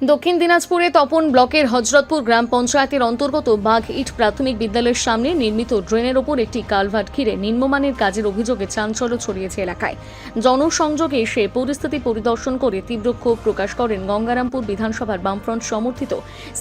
দক্ষিণ দিনাজপুরে তপন ব্লকের হজরতপুর গ্রাম পঞ্চায়েতের অন্তর্গত বাঘইট প্রাথমিক বিদ্যালয়ের সামনে নির্মিত ড্রেনের ওপর একটি কালভার্ট ঘিরে নিম্নমানের কাজের অভিযোগে চাঞ্চল্য ছড়িয়েছে এলাকায়। জনসংযোগে এসে পরিস্থিতি পরিদর্শন করে তীব্র ক্ষোভ প্রকাশ করেন গঙ্গারামপুর বিধানসভার বামফ্রন্ট সমর্থিত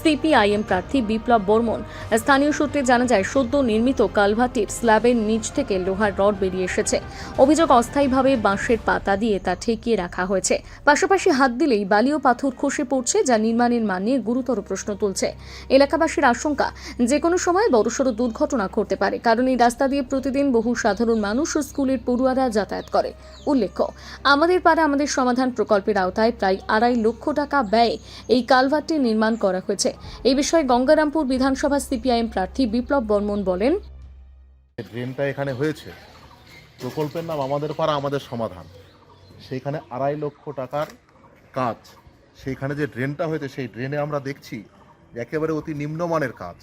সিপিআইএম প্রার্থী বিপ্লব বর্মন। স্থানীয় সূত্রে জানা যায়, সদ্য নির্মিত কালভার্টের স্ল্যাবের নিচ থেকে লোহার রড বেরিয়ে এসেছে। অভিযোগ, অস্থায়ীভাবে বাঁশের পাতা দিয়ে তা ঠেকিয়ে রাখা হয়েছে। পাশাপাশি হাত দিলেই বালি ও পাথর খসে পড়ছে, যা নির্মাণের মান নিয়ে গুরুতর প্রশ্ন তুলছে। এলাকাবাসীর আশঙ্কা, যে কোনো সময় বড়সড় দুর্ঘটনা ঘটতে পারে, কারণ এই রাস্তা দিয়ে প্রতিদিন বহু সাধারণ মানুষ ও স্কুলের পড়ুয়ারা যাতায়াত করে। উল্লেখ্য, আমাদের পাড়া আমাদের সমাধান প্রকল্পের আওতায় প্রায় 2.5 লক্ষ টাকা ব্যয়ে এই কালভার্টটি নির্মাণ করা হয়েছে। এই বিষয়ে গঙ্গারামপুর বিধানসভা সিপিআইএম প্রার্থী বিপ্লব বর্মন বলেন, ড্রেনটা এখানে হয়েছে, প্রকল্পের নাম আমাদের পাড়া আমাদের সমাধান। সেইখানে 2.5 লক্ষ টাকার কাজ। সেইখানে যে ড্রেনটা হয়েছে, সেই ড্রেনে আমরা দেখছি একেবারে অতি নিম্নমানের কাজ।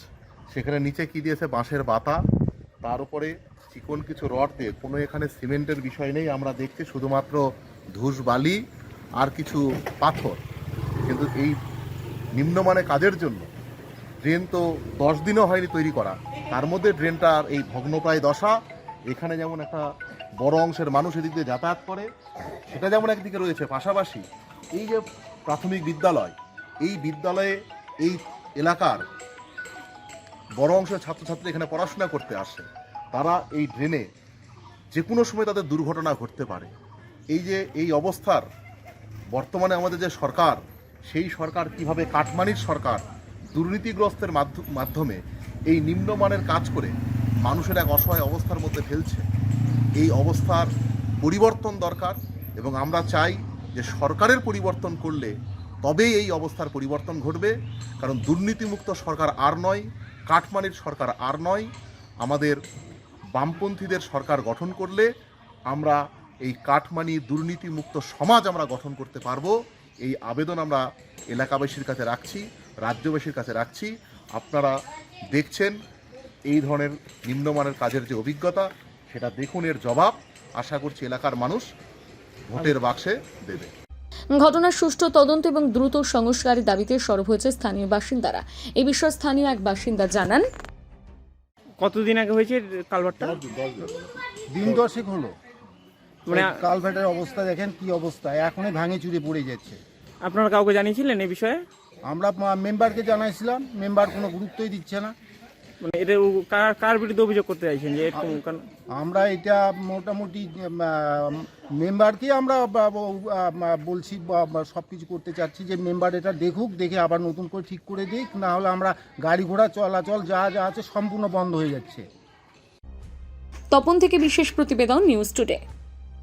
সেখানে নিচে কি দিয়েছে, বাঁশের বাতা, তার উপরে চিকন কিছু রড দিয়ে, কোনো এখানে সিমেন্টের বিষয় নেই। আমরা দেখছি শুধুমাত্র ধূস বালি আর কিছু পাথর। কিন্তু এই নিম্নমানের কাজের জন্য ড্রেন তো 10 দিনও হয়নি তৈরি করা, তার মধ্যে ড্রেনটার এই ভগ্নপ্রায় দশা। এখানে যেমন একটা বড় অংশের মানুষ এদিক দিয়ে যাতায়াত করে, সেটা যেমন একদিকে রয়েছে, পাশাপাশি এই যে প্রাথমিক বিদ্যালয়, এই বিদ্যালয়ে এই এলাকার বড় অংশের ছাত্রছাত্রী এখানে পড়াশোনা করতে আসে। তারা এই ড্রেনে যে কোনো সময় তাদের দুর্ঘটনা ঘটতে পারে। এই যে এই অবস্থার বর্তমানে আমাদের যে সরকার, সেই সরকার কিভাবে কাটমানির সরকার দুর্নীতিগ্রস্তের মাধ্যমে এই নিম্নমানের কাজ করে মানুষের এক অসহায় অবস্থার মধ্যে ফেলছে। এই অবস্থার পরিবর্তন দরকার, এবং আমরা চাই যে সরকারের পরিবর্তন করলে তবেই এই অবস্থার পরিবর্তন ঘটবে। কারণ দুর্নীতিমুক্ত সরকার আর নয়, কাটমানির সরকার আর নয়। আমাদের বামপন্থীদের সরকার গঠন করলে আমরা এই কাটমানি দুর্নীতিমুক্ত সমাজ আমরা গঠন করতে পারবো। এই আবেদন আমরা এলাকাবাসীর কাছে রাখছি, রাজ্যবাসীর কাছে রাখছি। আপনারা দেখছেন এই ধরনের নিম্নমানের কাজের যে অভিজ্ঞতা, সেটা দেখুন, এর জবাব আশা করছি এলাকার মানুষ ভোটের বাক্সে দেবে। ঘটনার সুষ্ঠু তদন্ত এবং দ্রুত সংস্কারের দাবিতে সরব হয়েছে স্থানীয় বাসিন্দারা। এই বিষয়ে স্থানীয় এক বাসিন্দা জানান, কতদিন আগে হয়েছে কালভার্টটা? দিন 10 হলো। মানে কালভার্টের অবস্থা দেখেন কি অবস্থা, এখনই ভাঙে চুরে পড়ে যাচ্ছে। আপনারা কাউকে জানিয়েছিলেন এই বিষয়ে? আমরা মেম্বারকে জানাইছিলাম, মেম্বার কোনো গুরুত্বই দিচ্ছে না। মানে এটা কার বিরুদ্ধে অভিযোগ করতে চাইছেন যে এরকম? আমরা এটা মোটামুটি মেম্বারকে আমরা বলছি, সব কিছু করতে চাচ্ছি যে মেম্বার এটা দেখুক, দেখে আবার নতুন করে ঠিক করে দিক, না হলে আমরা গাড়ি ঘোড়া চলাচল যা যা আছে সম্পূর্ণ বন্ধ হয়ে যাচ্ছে। তপন থেকে বিশেষ প্রতিবেদন, নিউজ টুডে।